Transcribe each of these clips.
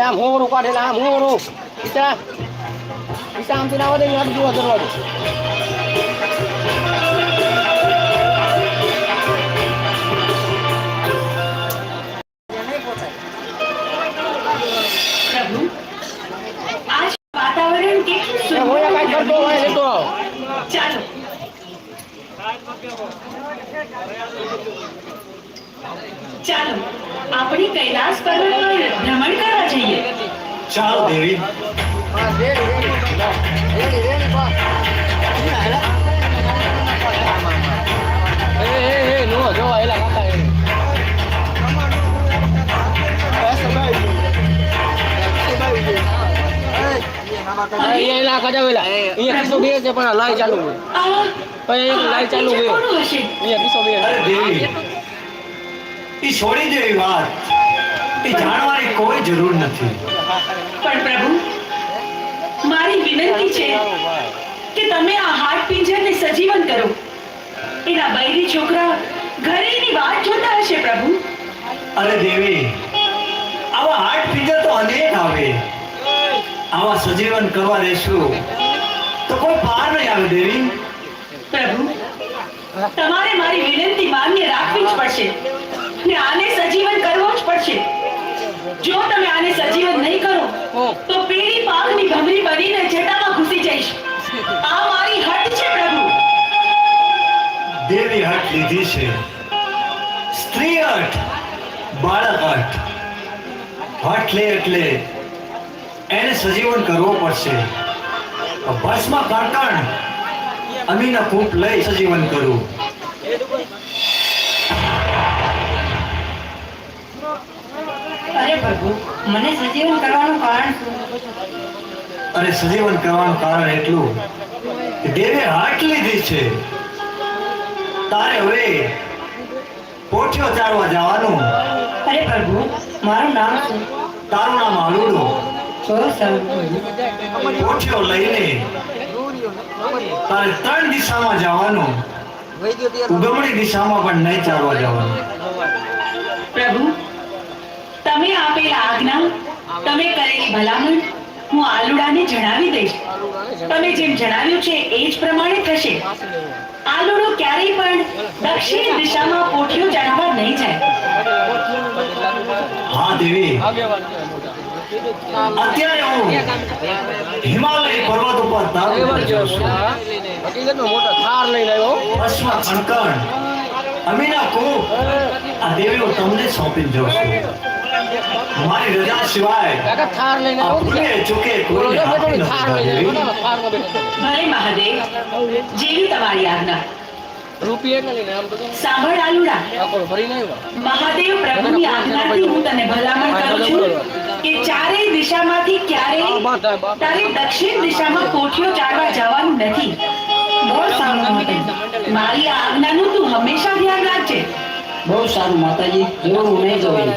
આમ હોરું કાઢેલા આમ હોરું ઈસા ઈસા આમથી ના વધે આમ જોવા દરવાજો પ્રભુ આજ વાતાવરણ કેટલું સુંદર હોય કાઈ કરતો હોય લેતો આવ ચાલો ચાલો આપણે કૈલાસ પર્વત પર ભ્રમણ કરવા જઈએ ચાલો દેવી હા રેડી બા એ નો જો આયલા કાકા એ ના કજાવેલા અહીંયા કિસો બે છે પણ લાઈ ચાલુ હોય પણ એક લાઈ ચાલુ હોય અહીંયા કિસો બે અરે દેવી એ છોડી દેવી વાત એ જાણવાની કોઈ જરૂર નથી પણ પ્રભુ મારી વિનંતી છે કે તમે આ હાડ પિંજરને સજીવન કરો એના બૈરી છોકરા ઘરે એની વાત જોતા હશે પ્રભુ અરે દેવી આવા હાટ પિંજર તો અનેક આવે આવા સજીવન કરવા દેશું તો કોઈ પાર નહીં આવે દેવી પ્રભુ તમારે મારી વિનંતી માન્ય રાખવી જ પડશે ને આને સજીવન કરવો જ પડશે જો તમે આને સજીવન નહીં કરો તો પેલી પાકની ભમરી બનીને જટામાં ઘૂસી જઈશ આ મારી હટ છે પ્રભુ દેવી હટ લીધી છે સ્ત્રી હટ બાળક હટ હટ લે એટલે એને સજીવન કરવો પડશે ભસ્મ કાંકણ અમીના કૂપ લઈ સજીવન કરવું અરે પ્રભુ મને સજીવન કરવાનું કારણ શું અરે સજીવન કરવાનું કારણ એટલું કે દેવે હાટ લીધી છે તારે હવે પોઠિયો ચારવા જવાનું અરે પ્રભુ મારું નામ શું તારું નામ આલુડો બહુ સારું પોઠિયો લઈને તારે 3 દિશામાં જવાનું ઉગમણી દિશામાં પણ નહીં ચાલવા જવાનું પ્રભુ તમે આપેલા આજ્ઞા તમે કરેલી ભલામણ હું આલુડાને જણાવી દઈશ તમે જેમ જણાવ્યું છે એ જ પ્રમાણે થશે આલુડો ક્યારેય પણ દક્ષિણ દિશામાં પોઠિયો ચડાવવા નહીં જાય હા દેવી અત્યારે હું હિમાલય પર્વત ઉપર તારું જાઉં છું હકીકતનો મોટો થાર લઈને આવ્યો ભસ્મ કંકણ અમીના કૂપ આ દેવી હું તમને સોંપી જાઉં છું મારી રજા સિવાય કાકા થાર લઈને આવ્યો ભૂલે ચૂકે કોઈ થાર લઈને આવ્યો થારમાં બેઠો ભલે મહાદેવ જેવી તમારી આજ્ઞા રૂપિયા લઈને આમ તો સાંભળ આલુડા આકોડો ફરીને આવ્યો મહાદેવ પ્રભુની આજ્ઞાથી હું તને ભલામણ કરું છું કે ચારેય દિશામાંથી ક્યારેય તારે દક્ષિણ દિશામાં કોઠીઓ ચાડવા જવાનું નથી બહુ સારું મહાદેવ મારી આ આજ્ઞાનું તું હંમેશા ધ્યાન રાખજે બહુ સારું માતાજી જરૂર હું નહીં જવું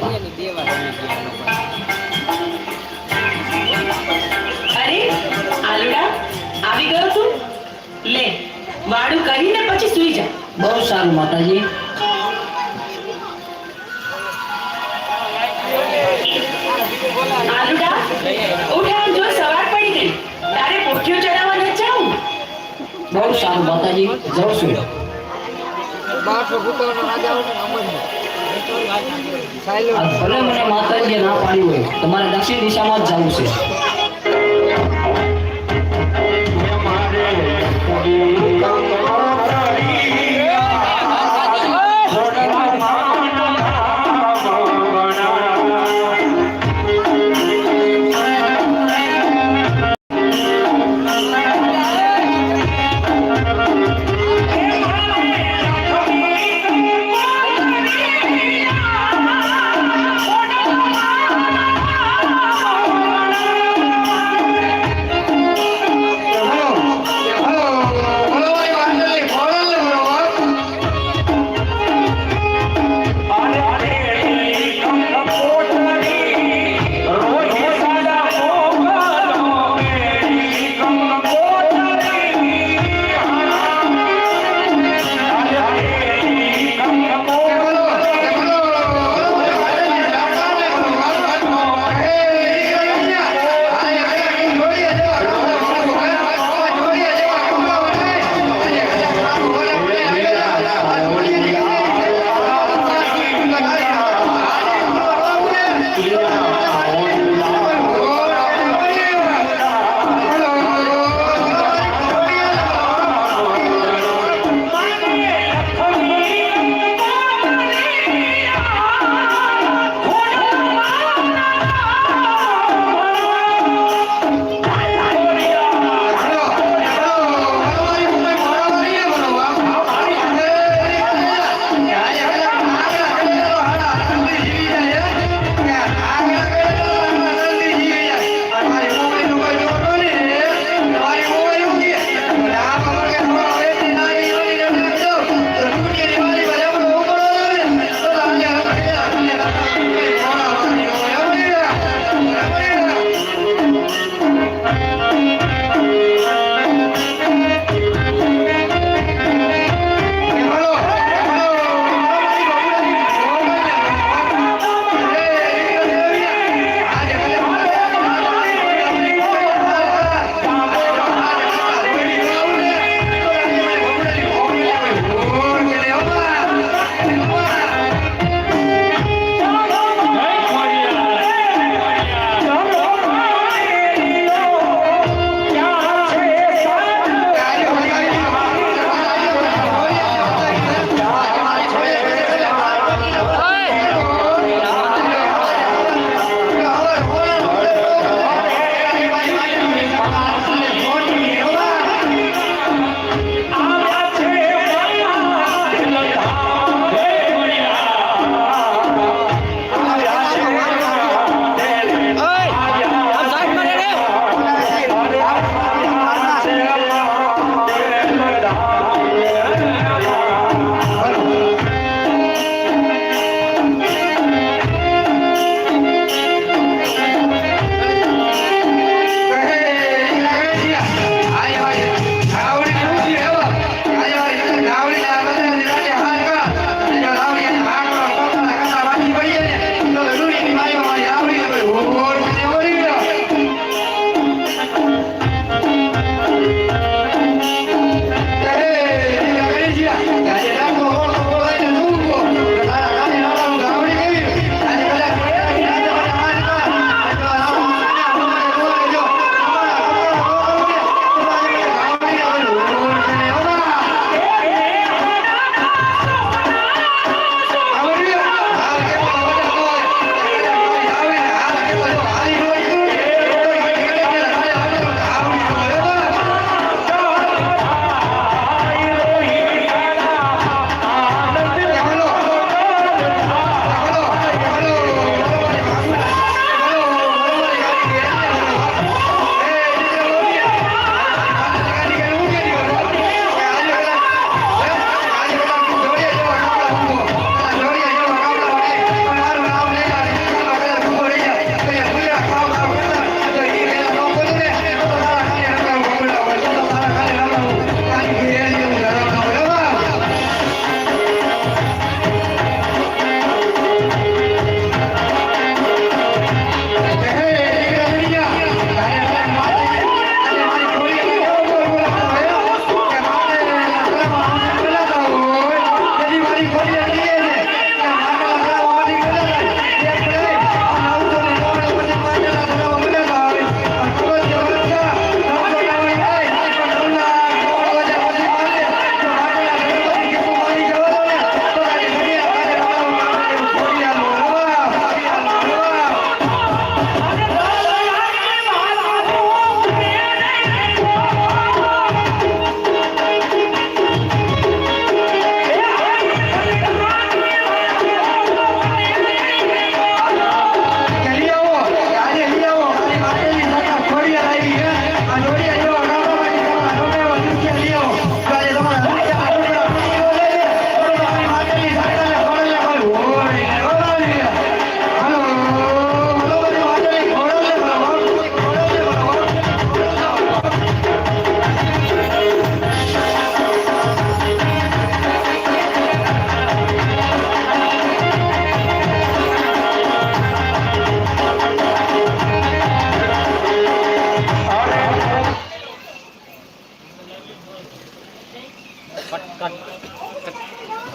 અરે આલુડા આવી ગયો તું લે વાડું કરીને પછી સૂઈ જા બહુ સારું માતાજી આલુડા ઉઠાણ જો સવાર પડી ગઈ તારે પોઠિયો ચડાવવા ન જાઉં બહુ સારું માતાજી જાઉં છું ભલે મને માતાજીએ ના પાડી હોય તમારે દક્ષિણ દિશામાં જ જવું છે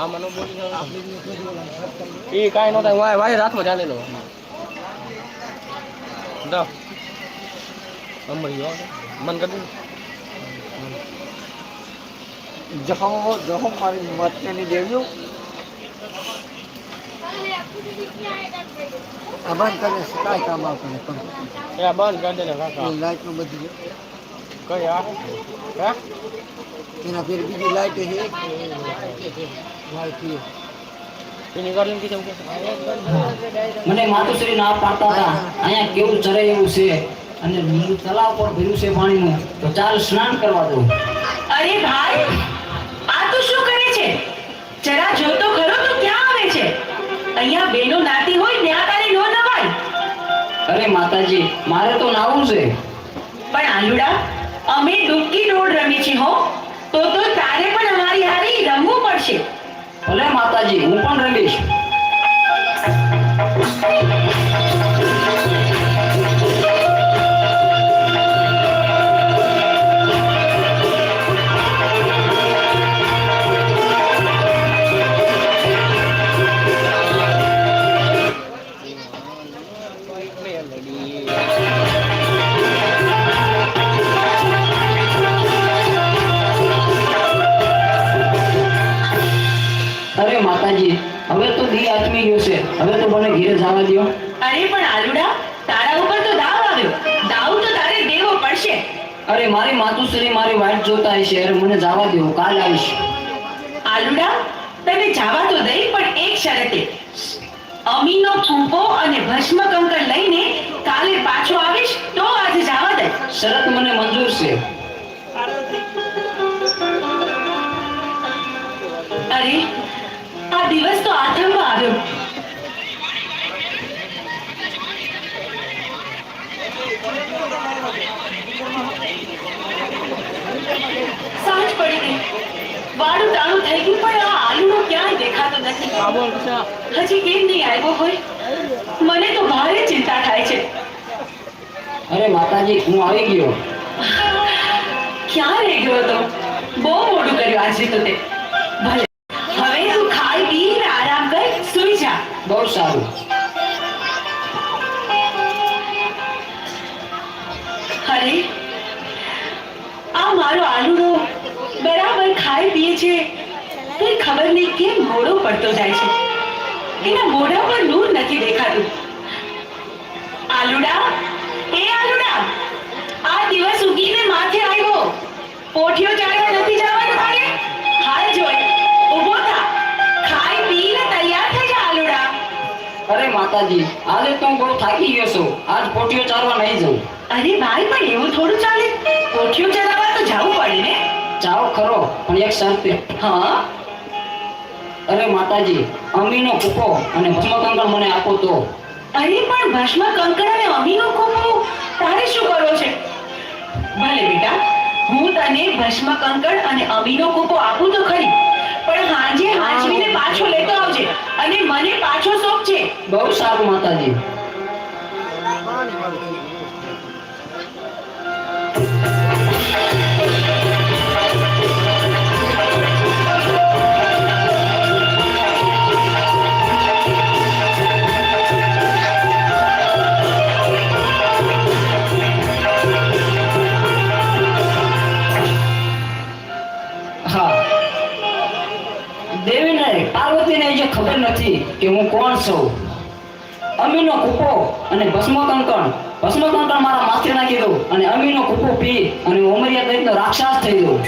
આમાં નો બોલી એ કાંઈ નો થાય વાય રાતમાં ચાલેલો દો અમરી મન કરી જહો મારી મતની દેવ્યો આ બંધ કરે છે કાંઈ કામ આવતું પણ એ બંધ કરી દે ને કાકા લાઈટ નું બધું કઈ આ હે એના ફેર બીજી લાઈટ છે લાઈટ એની ગાર્ડન કી જવું કે મને માતુશ્રી ના પાડતા હતા અહીંયા કેવું ચરે એવું છે અને લીલું તળાવ પર ભર્યું છે પાણીનું તો ચાલ સ્નાન કરવા દો. અરે ભાઈ આ તો શું કરે છે? જરા જો તો ખરો તો ક્યાં આવે છે? અહીંયા બેનો નાતી હોય ત્યાં તારે નો નવાય. અરે માતાજી મારે તો નાવું છે. પણ આલુડા અમે ડૂબકી રોડ રમી છે હો તો તારે પણ અમારી હારી રમવું પડશે. ભલે માતાજી હું પણ રમીશ. અરે માતાજી હવે તો દી આચમી ગયો છે, હવે તો મને ઘેર જવા દો. અરે પણ આલુડા તારા ઉપર તો દાવ આવ્યો. દાવ તો તારે દેવો પડશે. અરે મારી માતુશ્રી મારી વાટ જોતા હશે. અરે મને જવા દો, કાલ આવીશ. આલુડા તને જવા તો દઈ પણ એક શરતે. અમીનો ફૂંકો અને ભસ્મ કંકર લઈને કાલે પાછો આવીશ તો આજે જવા દે. શરત મને મંજૂર છે. અરે આ દિવસ તો આથમવા આવ્યો. સાંજ પડી ગઈ. વાડું ટાણું થઈ ગયું પણ આ આલુનો ક્યાંય દેખાતો નથી. હજી કેમ નહીં આવ્યો હોય? મને તો ભારે ચિંતા થાય છે. અરે માતાજી હું આવી ગયો. ક્યાં રહી ગયો હતો? બહુ મોડું કર્યું આજે તો તે. ભલે હવે તું ખાઈ પીને આરામ કર, સૂઈ જા. બહુ સારું. અરે આ મારો આલુડો બરાબર ખાઈ પીએ છે તો ખબર નહીં કેમ મોડો પડતો જાય છે. એના મોઢા પર નૂર નથી દેખાતું. આલુડા એ આલુડા આ દિવસ ઉગીને માથે આવ્યો. પોઠિયો ચાળવા નથી જવાનું તારે? હાલ જોઈ ઊભો થા. ખાઈ પીને તૈયાર થઈ જા આલુડા. અરે માતાજી આજે તો હું બહુ થાકી ગયો છું. આજ પોટીઓ ચારવા નહીં જવું. અરે ભાઈ પણ એવું થોડું ચાલે. પોઠિયો ચલાવવા તો જવું પડે ને. જાઓ ખરો પણ એક શરતે. હા અરે માતાજી અમીનો કૂપો અને ભસ્મકંકર મને આપો તો. અરે પણ ભસ્મ કંકર અને અમીનો કૂપો તારે શું કરવો છે? ભલે બેટા હું તને ભસ્મ કંકર અને અમીનો કૂપો આપું તો ખરી પણ હાંજે હાંચવીને પાછો લેતો આવજે અને મને પાછો સોંપજે. બહુ સારું માતાજી. પાર્વતીને જે ખબર નથી કે હું કોણ છું. અમીનો કૂપો અને ભસ્મકંકણ મારા માથે નાખી દઉં અને અમીનો કૂપો પી અને હું અમરિયા દૈત્યનો રાક્ષસ થઈ દઉં.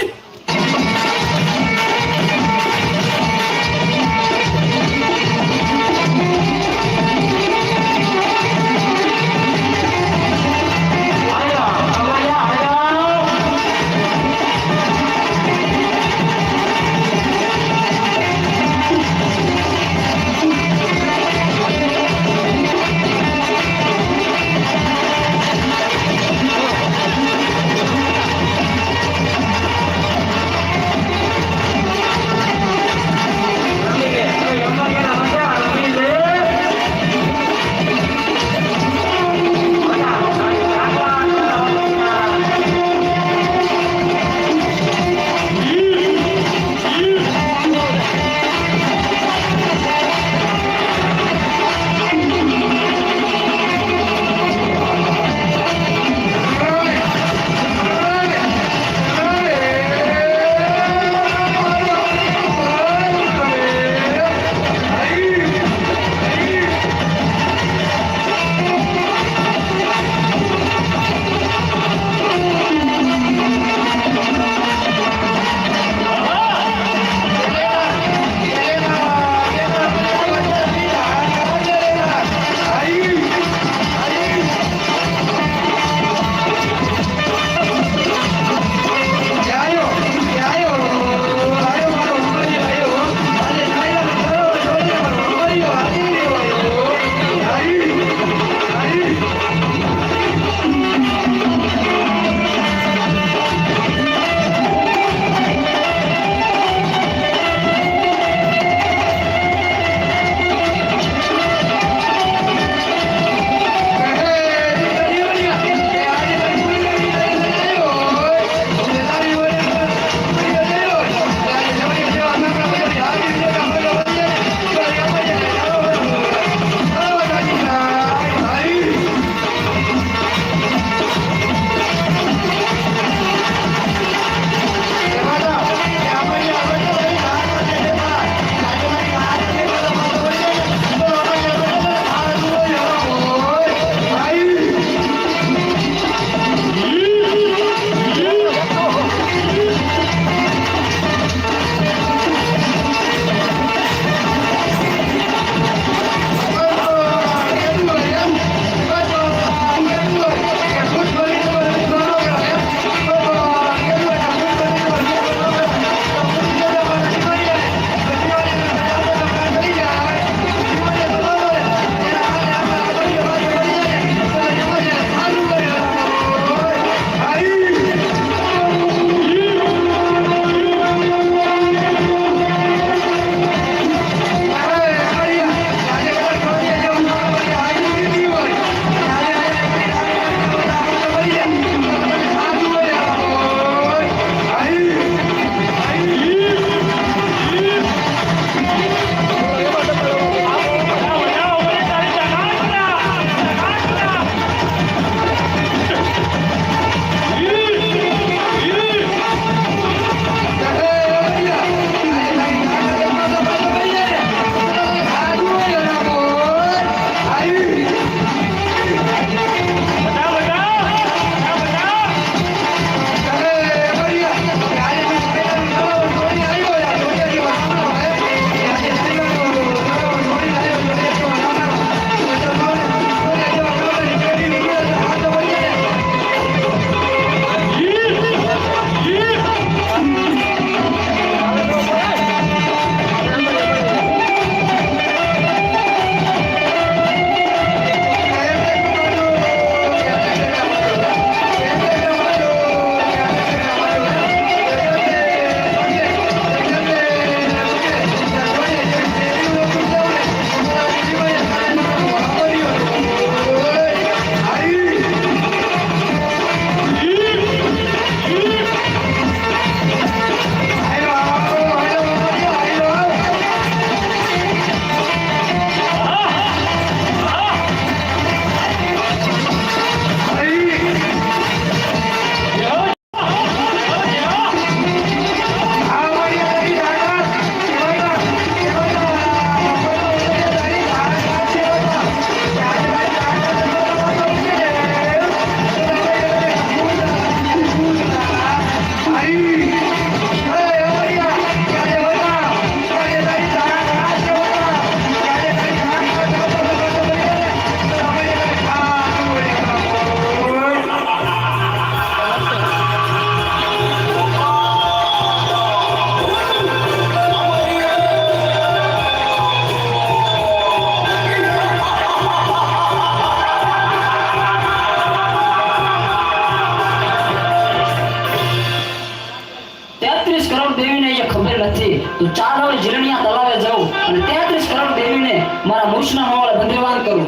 ભવિષ્યના માવળે બંધેવાન કરું.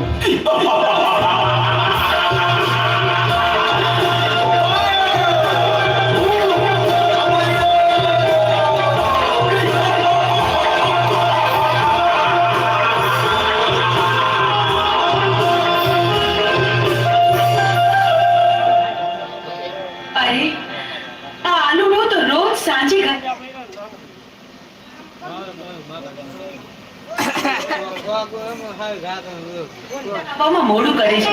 અરે આ આલુડો તો રોજ સાંજે ખાવામાં મોડું કરે છે.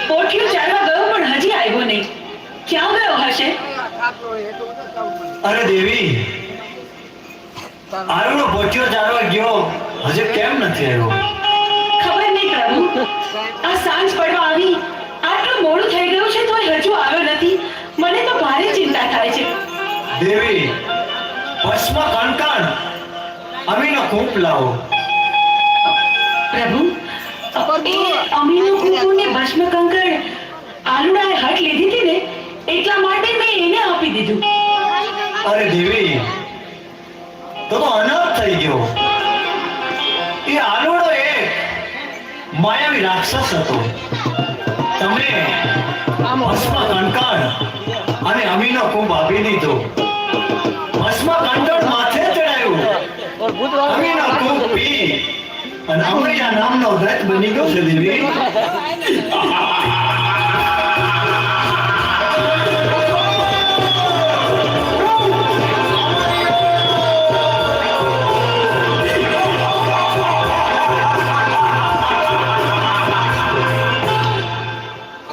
પોઠિયું ચાલવા ગયો પણ હજી આવ્યો નહીં. ક્યાં ગયો હશે? અરે દેવી, આરુનો પોચિયો ચાલવા ગયો હજુ કેમ નથી આવ્યો? ખબર નહીં પ્રભુ. આ સાંજ પડવા આવી, આટલું મોડું થઈ ગયું છે તોય હજુ આવ્યો નથી. મને તો ભારે ચિંતા થાય છે. દેવી, ભસ્મ કણકણ અમીનો કૂપ લાવો. પ્રભુ, એ અમીનો કૂપ ને ભસ્મ કંકણ આલુડાએ હટ લીધી હતી ને, એટલા માટે મેં એને આપી દીધું. અરે દેવી, તો અનાથ થઈ ગયો. એ આલુડો એક માયાવી રાક્ષસ હતો. તમે ભસ્મ કણકણ અને અમીનો કૂપ આપી દીધો. ભસ્મ કણકણ માથે ચડાયું, અમીનો કૂપ પી અને અમૈયા નામનો રથ બની ગયો છે દેવી.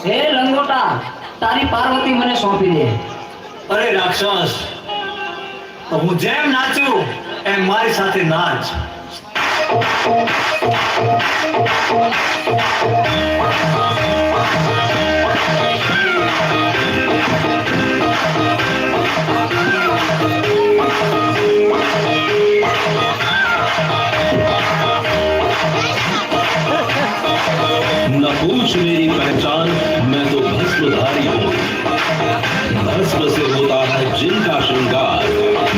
હે લંગોટા, તારી પાર્વતી મને સોંપી દે. અરે રાક્ષસ, તો હું જેમ નાચું એમ મારી સાથે નાચ. न पूछ मेरी पहचान, मैं तो भस्मधारी हूँ. भस्म से होता है जिनका श्रृंगार,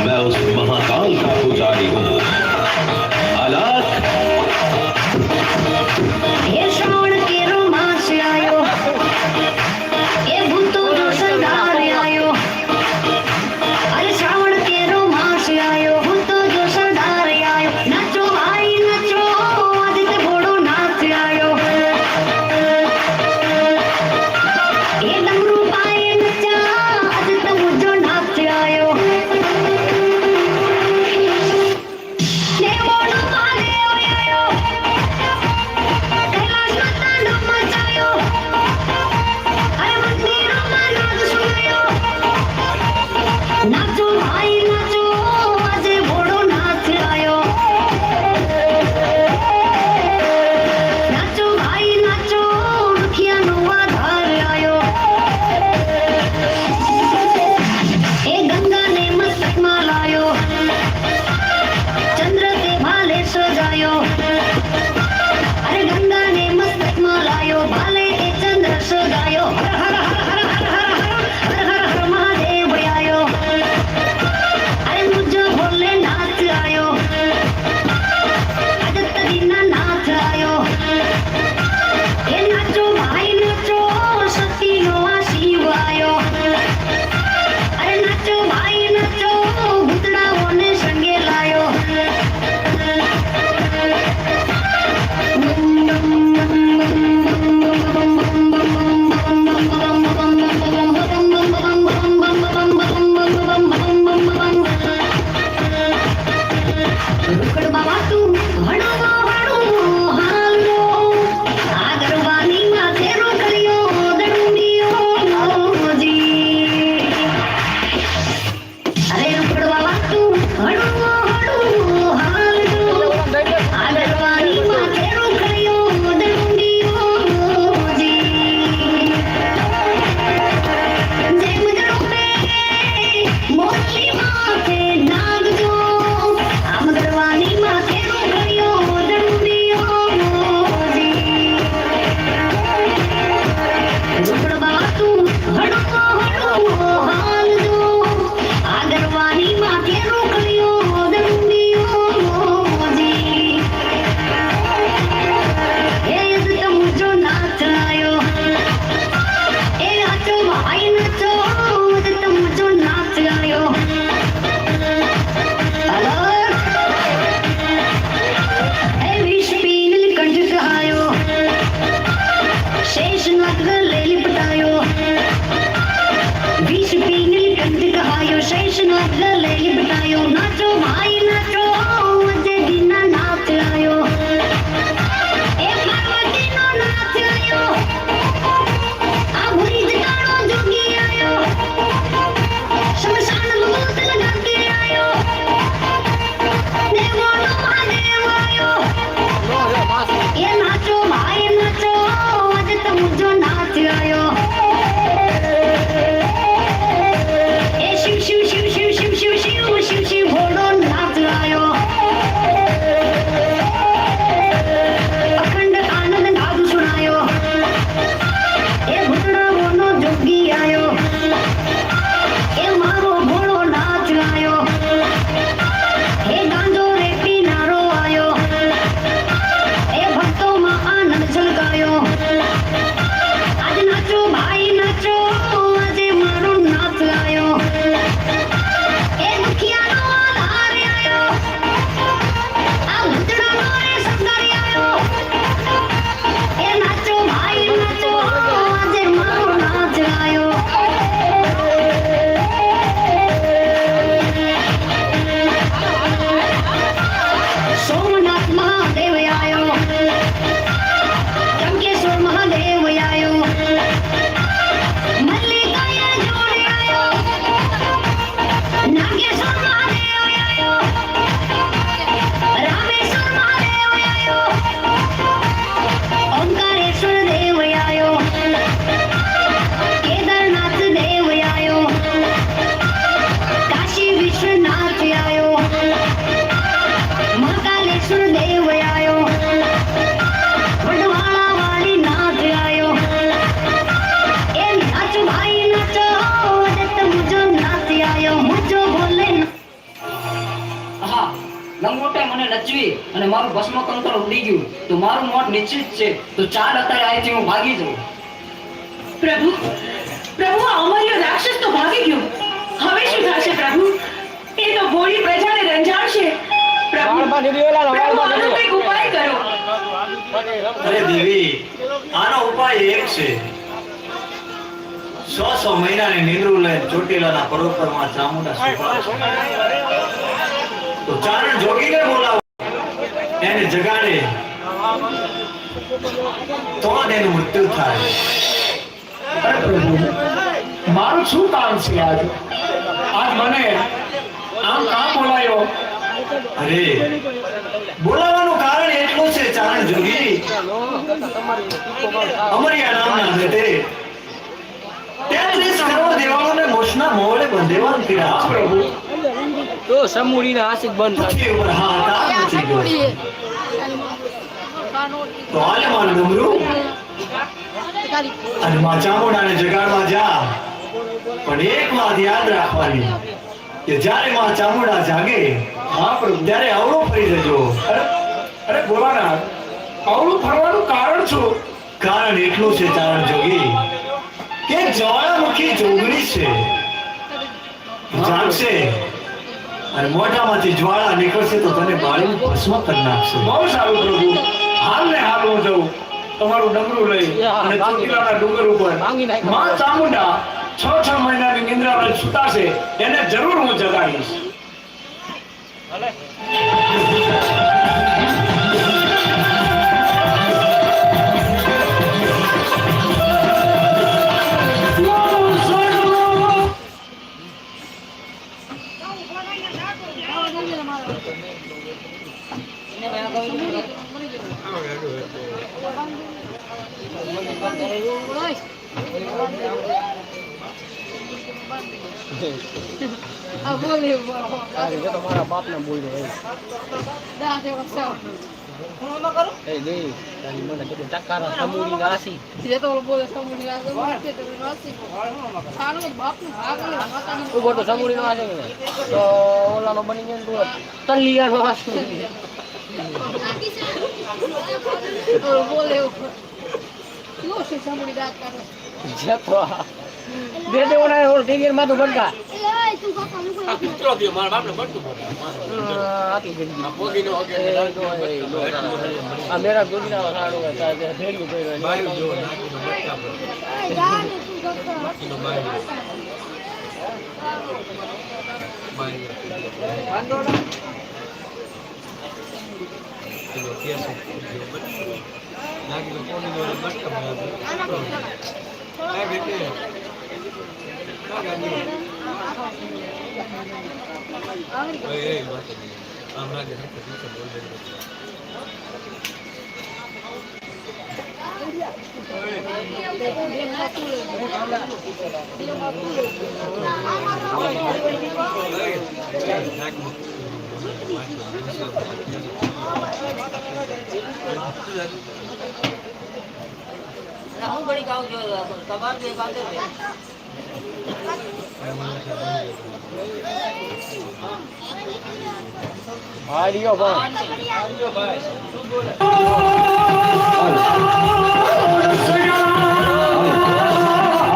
मैं उस महाकाल का पुजारी हूँ. अलाख ये श्रावण केरो मास आयो, ये भूतो जो सरदार आयो. अरे श्रावण केरो मास आयो, भूतो जो सरदार आयो. नाचो भाई नाचो, आदित्य घोड़ो नाच आयो. ये डमरू पाए नचा, आदित्य मुझो नाच आयो. ये मोड़ो पाले आयो, कैलाश माता नो मचायो. अरे मंदिरों में नाच सुनायो. नाचो भाई नाचो, आज घोड़ो नाच आयो. नाचो भाई नाचो, दुखिया नो आधार आयो. ए गंगा ने मस्तक में लायो, चंद्र ते भाले सजायो. अरे गंगा ने मस्तक में लायो, भाले ते चंद्र सजायो. हर हर हर हर हर हर हर हर हर हर महादेव आयो. अरे मुझे भोले नाच आयो, आदित्य दीना नाच आयो. ए नाचो भाई नाचो, सती नो आ शिव आयो. अरे नाचो भाई नाचो, भूतड़ाओं ने संगे लायो. સચવી અને મારું ભસ્મ કંકણ ઉડી ગયું તો મારું મોત નિશ્ચિત છે. તો ચાલ અત્યારે અહીંથી હું ભાગી જાઉં. પ્રભુ પ્રભુ આ અમર્ય રાક્ષસ તો ભાગી ગયો. હવે શું થશે પ્રભુ? એ તો ભોળી પ્રજાને રંજાડશે. પ્રભુ પ્રભુ આનો કંઈક ઉપાય કરો. અરે દેવી, આનો ઉપાય એક છે. 100 મહિનાની નીંદરું લઈને ચોટીલાના પર્વતમાં ચામુંડા સુપાય છે. તો ચારણ જોગીને બોલાવો, એને જગાડે તો જ એનું મૃત્યુ થાય. અરે પ્રભુ, મારું શું કામ છે આજ મને આમ કામ બોલાયો? અરે બોલાવાનું કારણ એટલું છે ચારણ જોગી, અમરિયા નામના બેટે 33 કરોડ દેવાઓને મોક્ષના મોહળે બંધેવાન કર્યા. પ્રભુ, તો સમૂડીના આશિક બંધ થાય. પૃથ્વી ઉપર હાહાકાર મચી ગયો. તો હાલે મારું ડમરું અને માં ચામુંડાને જગાડવા જા. પણ એક વાત યાદ રાખવાની કે જ્યારે માં ચામુંડા જાગે હા પ્રભુ. ત્યારે અવળું ફરી જજો. અરે બોલાના, આવડું ફરવાનું કારણ શું? કારણ એટલું છે ચારણ જોગી કે જ્વાળામુખી જોગણી છે, જાગશે અને મોઢામાંથી જ્વાળા નીકળશે તો તને બાળીને ભસ્મ કરી નાખશે. બહુ સારું પ્રભુ, હાલ ને હાલ હું જાઉં તમારું ડમરું લઈ અને ચોટીલાના ડુંગર ઉપર માં ચામુંડા 6 મહિનાની નિંદ્રા સુતાશે, એને જરૂર હું જગાડીશ. તમારા બાપને બોલ દે. એ દેવી તારી મને કીધું ટકારા સમૂડીના આશિક. ઉભો તો સમૂડીનો આશિક ને તો ઓલાનો બની ગયો ને તું તલિયાનો આશિક. જતો દે દે ઓના ઓલ ટીવી માં તો બનકા કૂતરો દે મારા બાપને બટતું આકી ગઈ આ પોગીનો ઓકે આ મેરા ગોદીના સાડો હતા જે ભેગું કર્યો બાયું જો બાકીનો બાયું બાયું કિલો કેસો નાગી તો પોગીનો બટકા આ બેટે એ વાત આમરા જે હકતી છે બોલ દે. હું ઘડી કાવ જો કબાર દે બાંધે દે. હા લ્યો ભાઈ.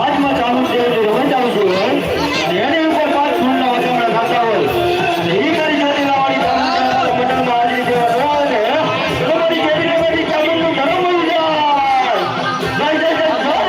આજમાં ચામુંડા રમત આવશે એને ઉપર 5 ફૂલના વાસણા ખાતા હોય અને એ કરી ચોટીલાવાળી ચામુંડા મંડળમાં હાજરી દેવા આવે તમારી કેવી ચામુંડનું ઘણું મળી જાય. જય જય જય જય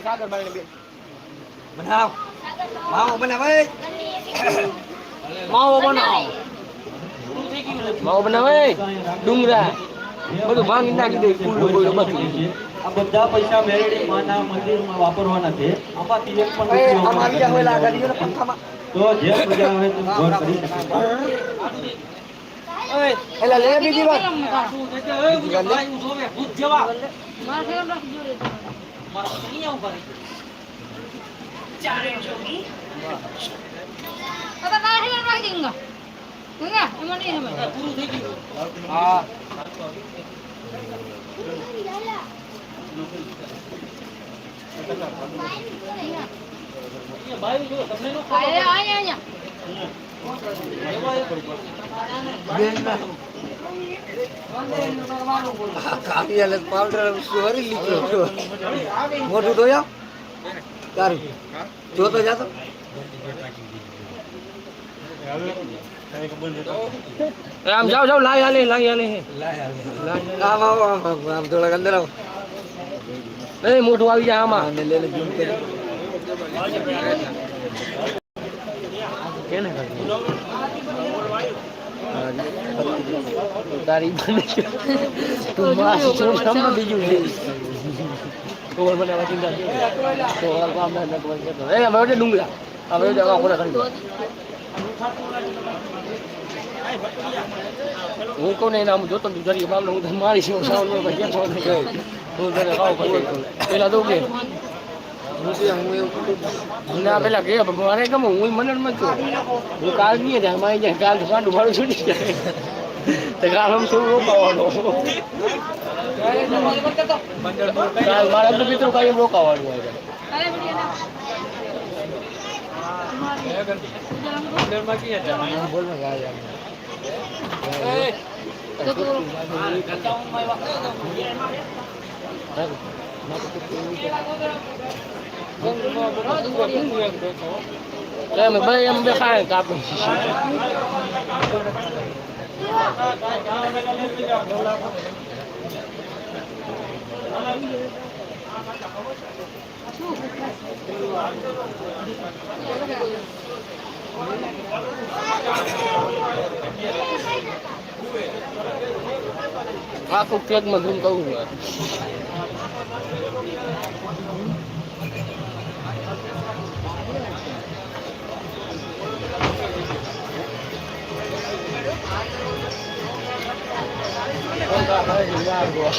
સાગર બાઈને બે બનાવ માવો બનાવે માવો બનાવે ડુંગરા બધું ભાંગી નાખી દે ફૂલ બધું આ બધા પૈસા મેરડી માના મંદિરમાં વાપરવાના છે આમાંથી એક પણ તો જે પ્રજા હોય તે ગોળ કરી શકે એલા લે બીજી વાત ચારણ જોગી હા મોટું ધોયા તારું જોતો જાતો આમ જાઓ જાઓ લાઈ આલે આમ આવો આમ થોડા અંદર આવો એ મોટું આવી જાય આમાં કેને તારી બને તું માસ છોડ સામે બીજું છે કોલ બનાવવા ચિંતા તો કામ ના નકવા કે એ હવે ડુંગરા હવે જવા કોને કરી હું કોને નામ જોતો જરી બાબલો હું મારી છું સાઉન્ડ માં કે ફોન કે હું તને ખાવ પેલા તો કે ના પેલા કે મારે ગમ હું મને મત છું હું કાલ નહીં જાય મારી જાય કાલ કાંડું ભાડું છૂટી જાય તો કાલ હમ શું રોકાવાનો કાલ મારા તો મિત્રો કાંઈ રોકાવાનું હોય Mình bây em biết khai cặp aku cek mà không câu nữa con ta phải đi ra của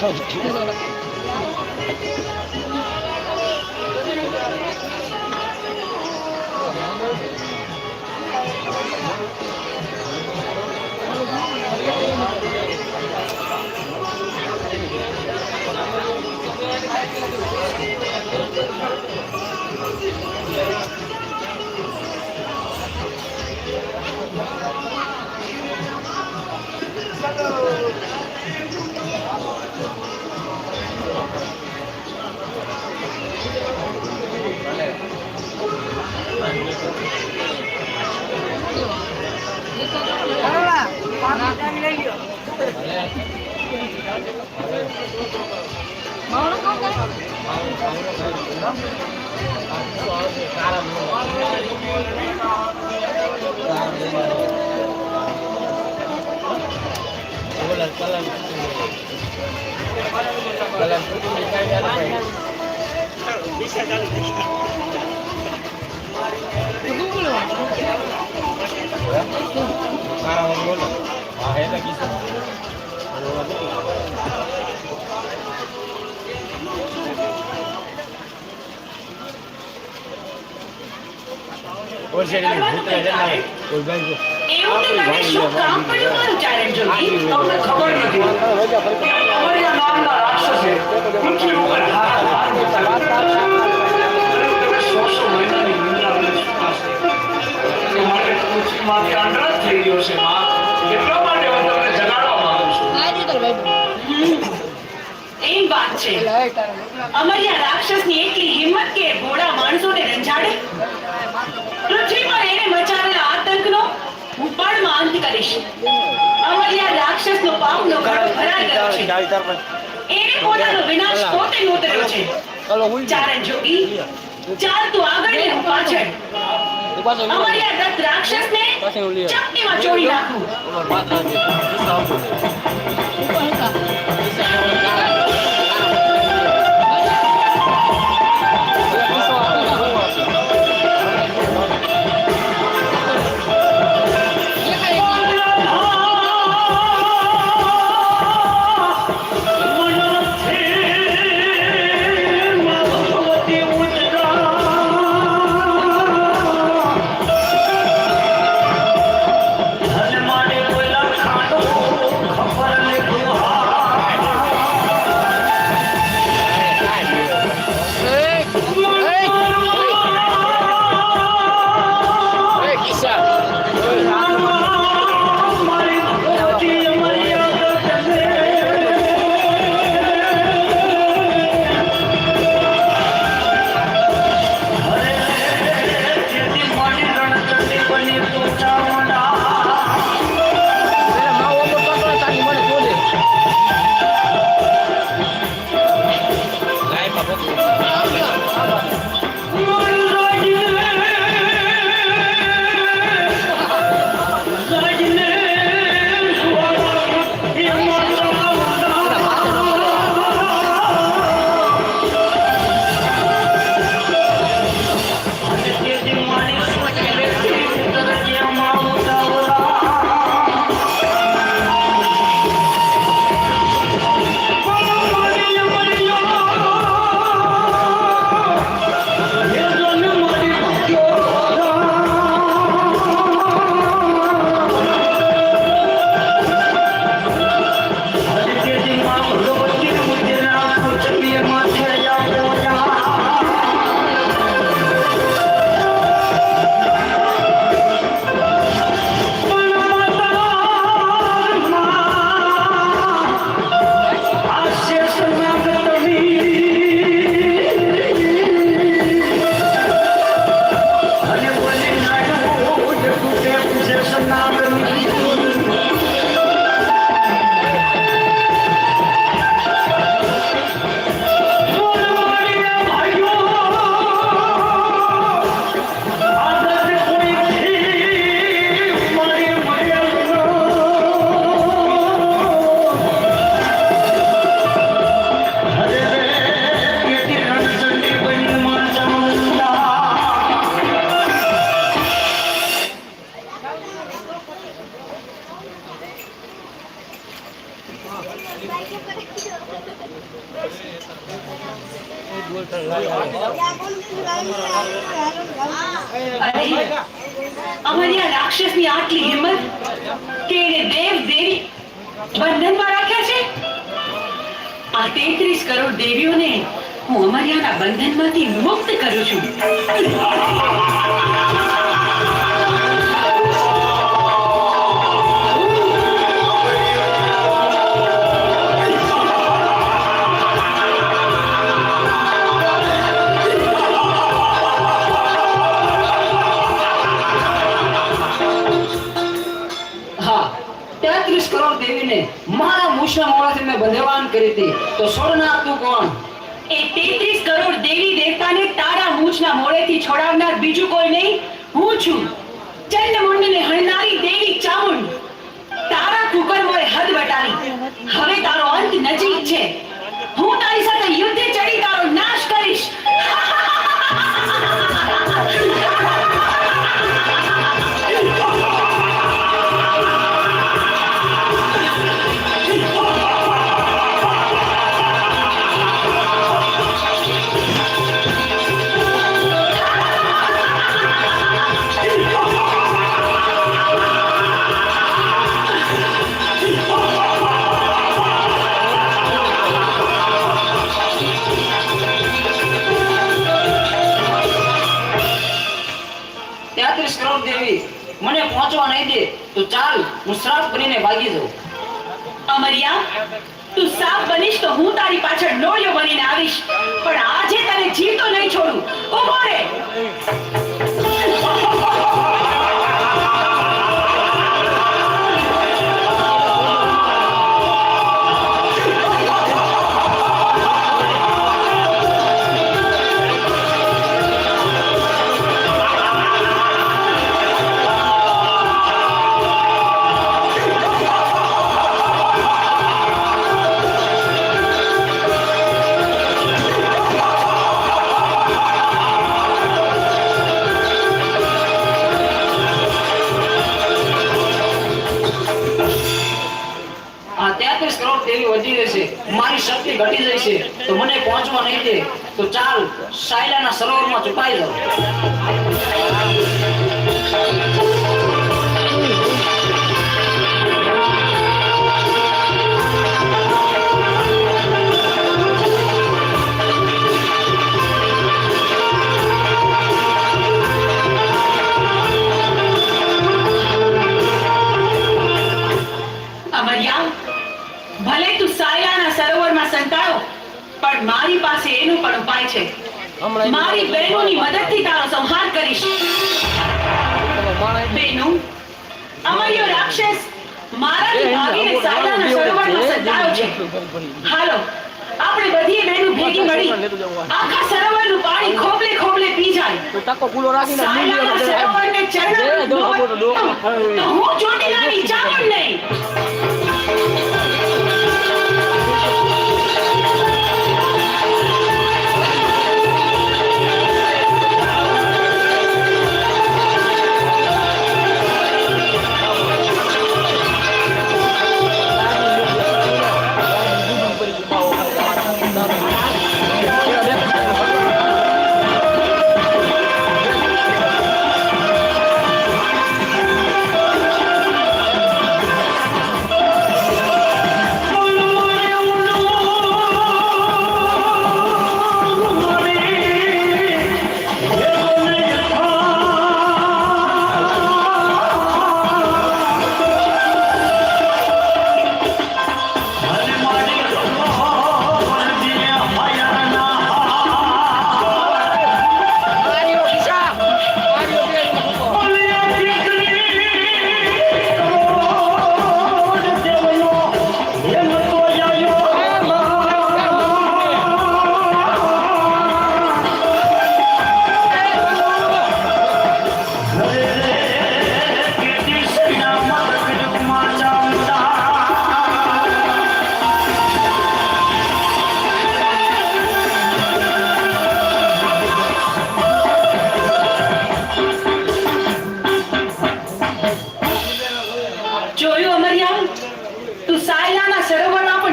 એવું તો તમે શું કામ પડ્યું મારું ચારણ જોગી? તમને ખબર નથી અમારી નામના રાક્ષસે પૃથ્વી ઉપર હાથ મૂકતા તમે 100 મહિનાની નિંદ્રા અને સુખાશે એ માટે પૃથ્વીમાંથી અંડર થઈ ગયો છે માં એટલા માટે હું તમને જગાડવા માંગુ છું એમ વાત છે અમારી આ રાક્ષસની એટલી હિંમત કે ભોળા માણસોને રંજાડે? પૃથ્વી પર એને મચાવેલા આતંકનો હું પળમાં અંત કરીશ. અમારી આ રાક્ષસનો પાપનો ઘડો ભરાઈ ગયો છે. એને પોતાનો વિનાશ પોતે નોતર્યો છે. ચારણ જોગી, ચાલ તું આગળ ને હું પાછળ. અમારી આ દત્ત રાક્ષસને ચપટીમાં ચોરી નાખું. ધન માટે કોઈ લખાણો ખબર નહીં અરે અમારી આ રાક્ષસની આટલી હિંમત કે એને દેવ દેવી બંધનમાં રાખ્યા છે. આ 33 કરોડ દેવીઓને હું અમારિયાના બંધનમાંથી મુક્ત કરું છું. હા 33 કરોડ દેવીને મારા મૂછના મોડાથી મેં બંધવાન કરી હતી. તો છોડનાર તું કોણ? એ 33 કરોડ દેવી દેવતાને તારા મૂછના મોડેથી છોડાવનાર બીજું કોઈ નહીં, હું છું. ચંડમુંડને હણનારી દેવી ચામુંડ. તારા કુકર્મોએ હદ વટાવી. હવે તારો અંત નજીક છે. હું તારી સાથે યુદ્ધે ચડી તારો નાશ કરીશ. મને પહોંચવા નહીં દે તો ચાલ હું શ્રાપ બનીને ભાગી જાઉં. અમરિયા, તું સાપ બનીશ તો હું તારી પાછળ નોળિયો બનીને આવીશ, પણ આજે તને જીવતો નહીં છોડું. ઊભો રહે. મારી શક્તિ ઘટી જાય છે તો મને પહોંચવા નહીં દે તો ચાલ સાયલાના સરોવરમાં છુપાઈ જાઉં. ભલે તું સાયલાના સરોવરમાં સંતાડો, પણ મારી પાસે એનું પણ ઉપાય છે. મારી બહેનોની મદદથી તારો સંહાર કરીશ. બહેનો, અમારો રાક્ષસ મારાથી ભાગીને સાયલાના સરોવરમાં સંતાડ્યો છે. હાલો, આપણે બધી બહેનો ભેગી મળી આખા સરોવરનું પાણી ખોબલે ખોબલે પી જાય. સાયલાના સરોવરને ચરણામૃત તો હું ચોટીલાની ચામુંડ નહીં.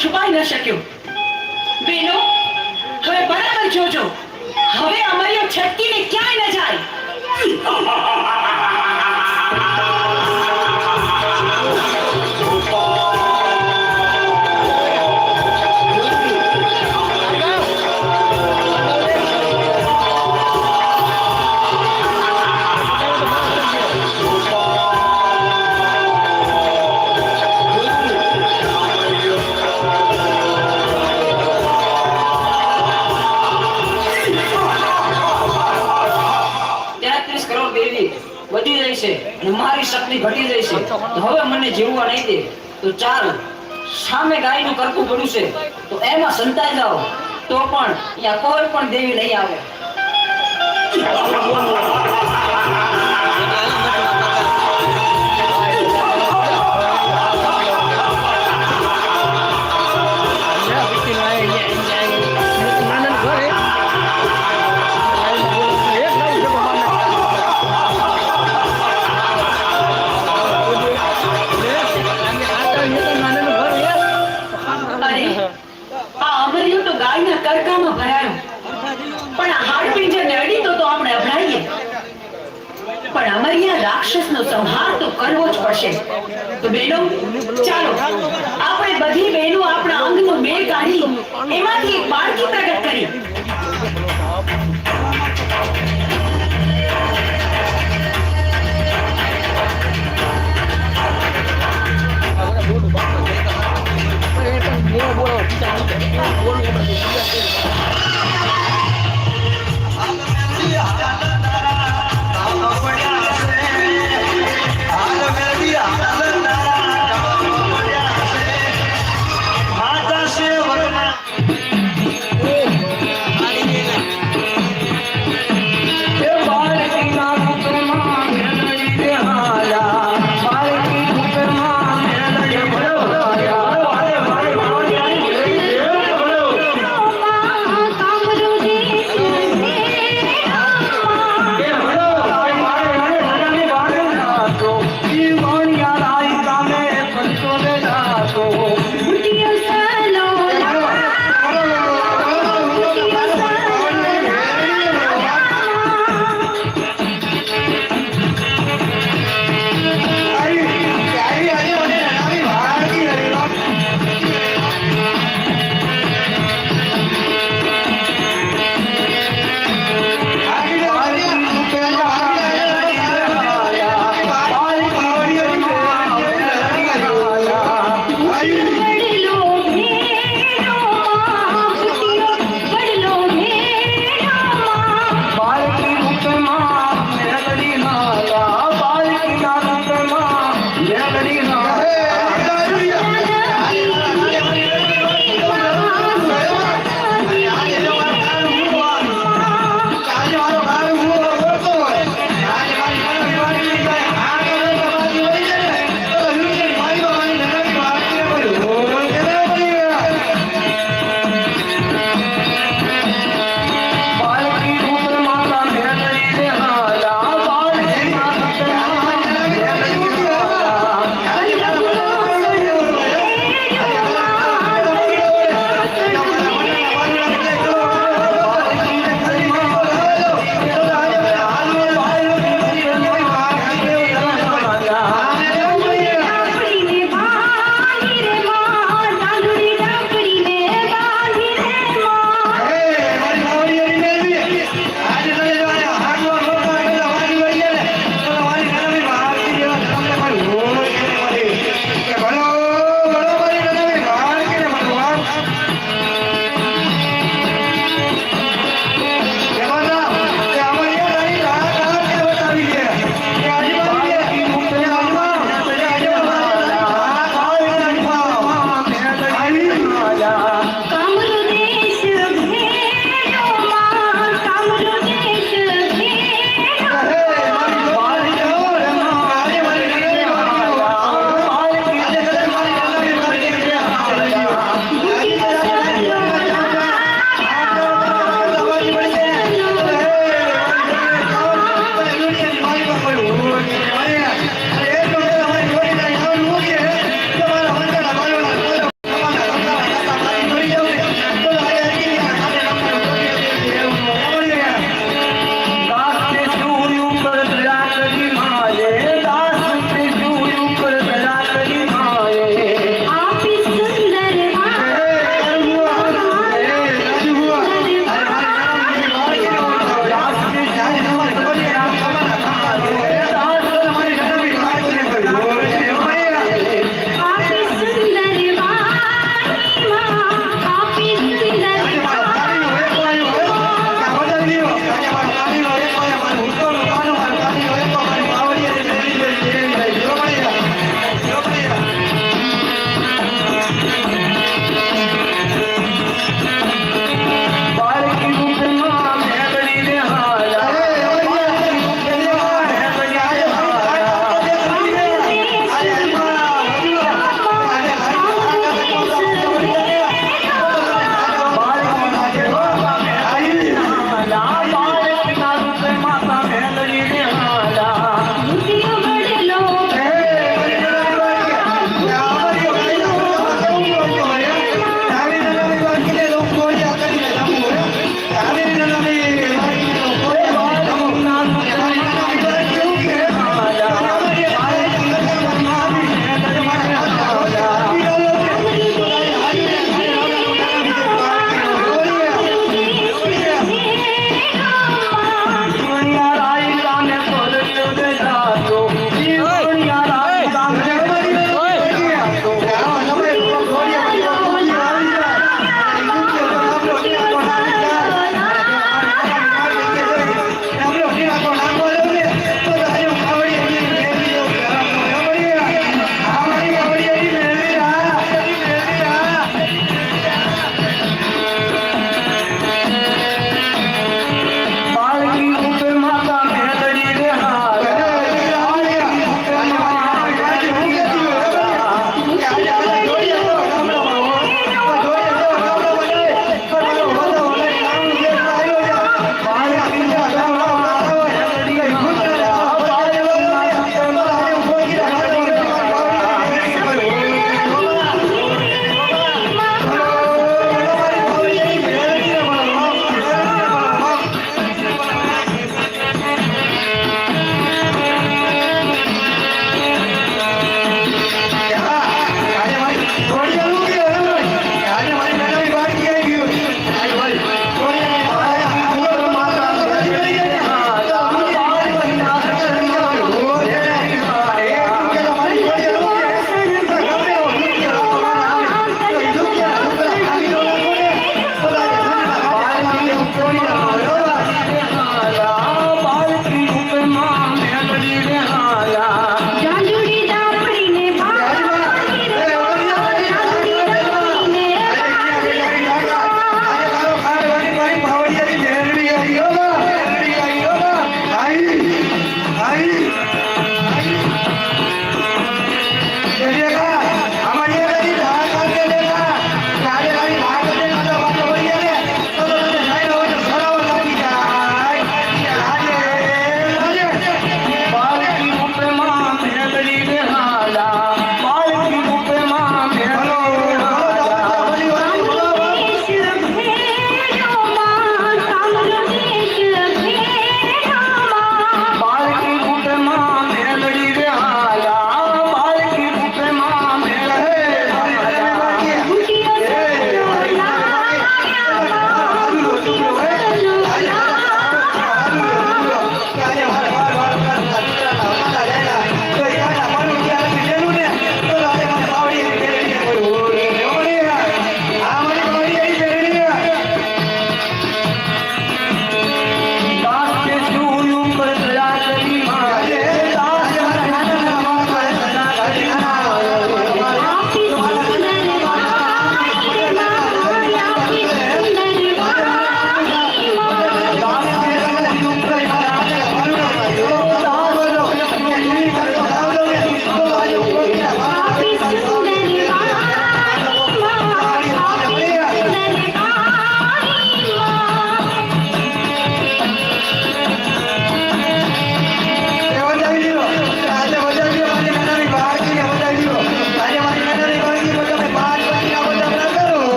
છુપાઈ ન શક્યો. બેનો, હવે બરાબર જો જોજો, હવે અમારી છટકીને ક્યાંય ન જાય. વધી જાય છે અને મારી શક્તિ ઘટી જાય છે, તો હવે મને જીવવા નહીં દે. તો ચાલ, સામે ગાયનું કરતું પડ્યું છે તો એમાં સંતાઈ જાઓ, તો પણ અહીંયા કોઈ પણ દેવી નહીં આવે. ગાયના કરકામાં ભરાયો, પણ આ હાડપિંજર નડી તો આપણે અભડાઈએ. પણ અમારી આ રાક્ષસનો સંહાર તો કરવો જ પડશે. તો બહેનો, ચાલો આપણે બધી બહેનો આપણા અંગનો મેળ કાઢી એમાંથી એક બાળકી પ્રગટ કરી.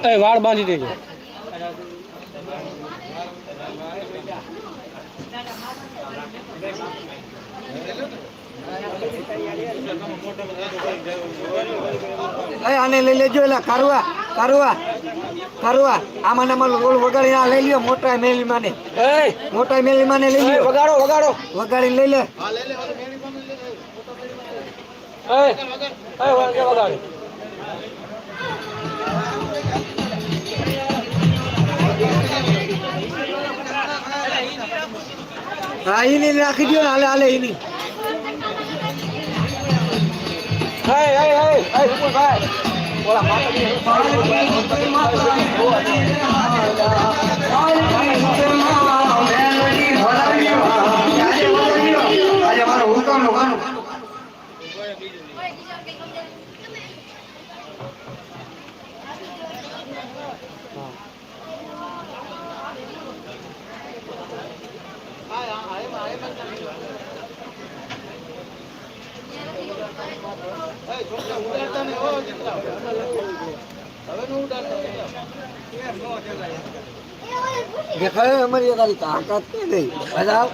એ વાળ બાંધી દેજો. આને લઈ લેજો એલા કારવા કારવા કારવા આમાં ને આમાં રોલ વગાડી આ લઈ લ્યો મોટા મેલી માને મોટા મેલી માને લઈ લ્યો વગાડો વગાડો વગાડી લઈ લે વગાડી હા એની રાખી દો હાલે હાલે એની દેખાય અમારી તારી તાકાત નહીં ગઈ બધા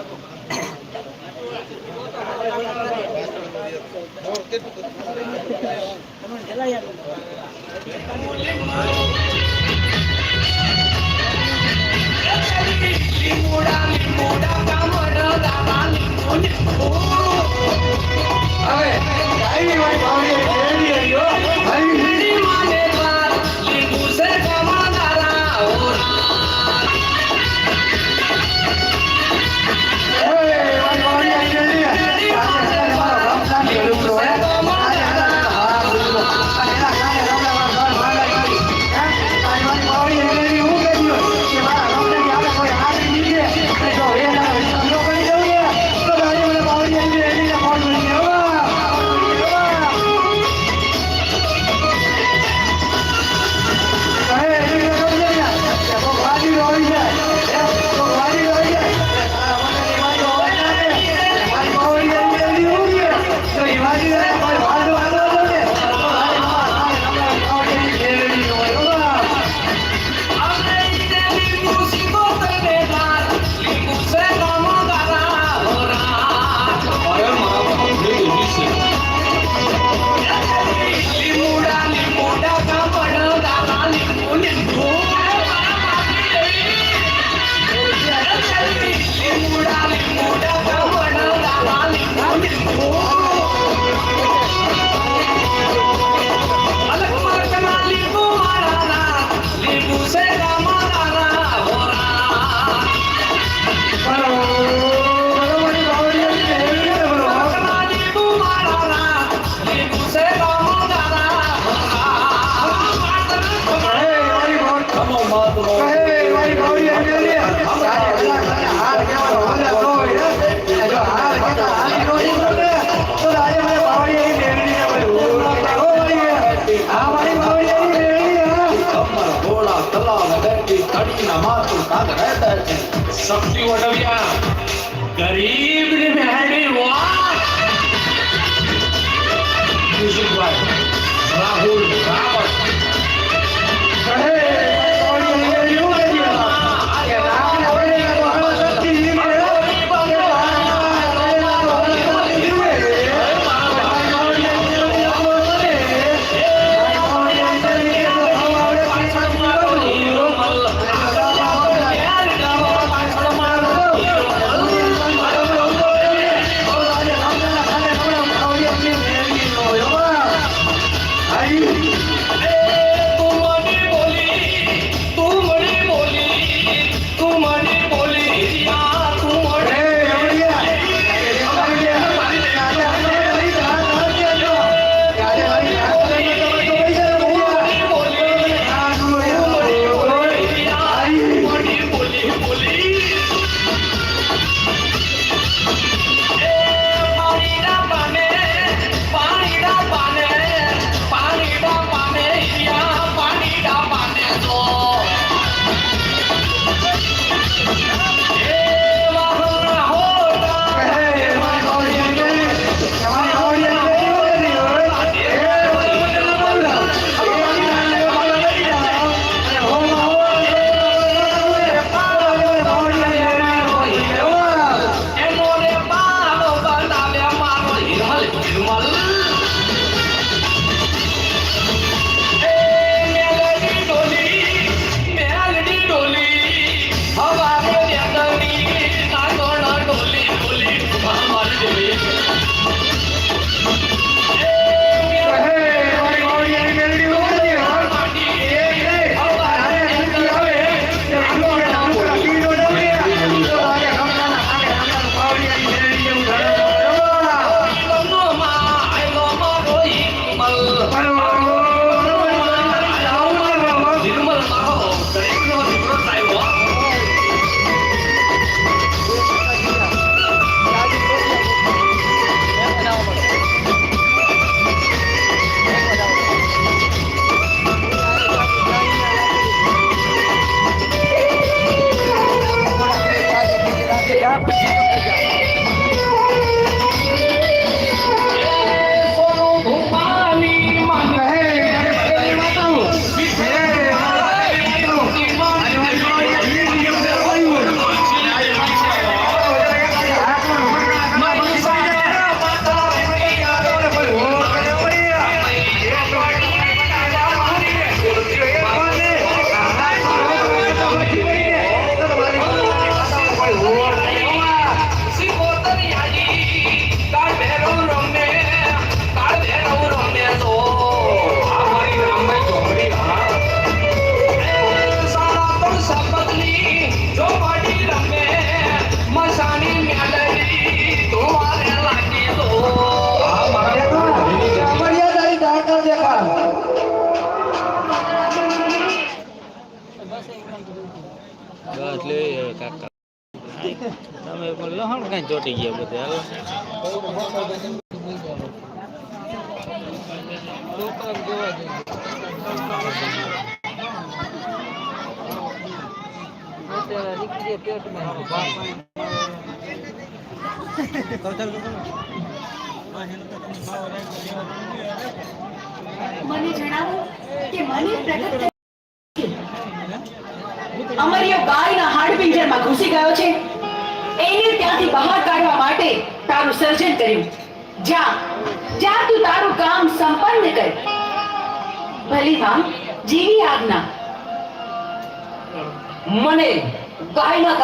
શક્તિ વટવ્યા ગરીબ ની મહેરબાની વાહ રાહુલ રાવત એટલે કાકા તમે પણ લહણ કઈ ચોટી ગયા બધે હાલો મને જણાવો કે મને પ્રગટ અમરિયો ગાયના હાડપિંજરમાં ઘૂસી ગયો છે એને ત્યાંથી બહાર કાઢવા માટે તારું સર્જન કર્યું જા તું તારું કામ સંપન્ન કર ભલી વામ જીવી આજ્ઞા મને ગાયના